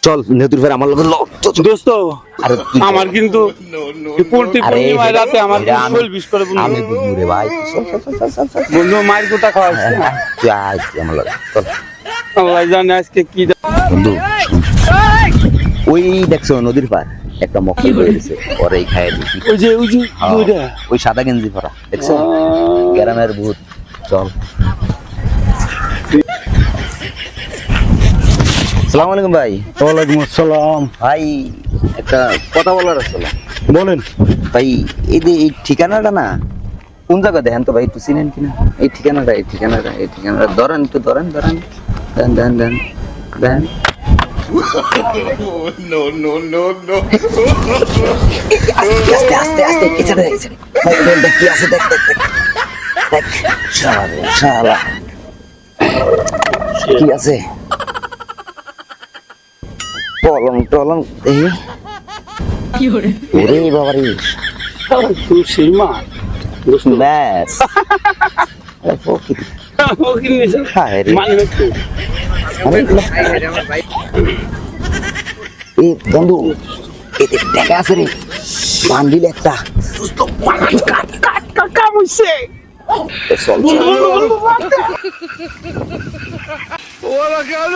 চল নদীর পার আমার লগে দোস্ত আমার কিন্তু পোল্ট্রি পূর্ণিমায় রাতে আমার শৈল বিষ করে বন্ধু। আমি বুঝবো রে ভাই চল চল চল চল চল বন্ধু মায়ের কোটা খাওয়াচ্ছে না। তুই আয় আমার লগে চল আল্লাহ জানে আজকে কি বন্ধু ওই দেখছো নদীর পার একটা মক্কেল বেরিয়েছে ওর এই খায় দিছি ওই যে ওইটা ওই সাদা গেঞ্জি পরা দেখছো গ্রামের ভূত চল আসসালামু আলাইকুম ভাই। ওয়ালাইকুম আসসালাম। ভাই একটা কথা বলার ছিল। বলেন ভাই এই যে এই ঠিকানাটা না কোন জায়গা দেখেন তো ভাই একটু চিনেন কিনা এই ঠিকানাটা ধরেন একটু ধরেন দেন আস্তে এছাড়া ভাই দেখ কি আছে দেখ শালা কি আছে টলং এই ওরে বাবারে তুই সীমা ব্যাস ফকির ও কি নিছে হায় রে মানে একটু এই বন্ধু এতে দেখা আছে রে বান্ডিল একটা কাম হইছে চল ওরা কেন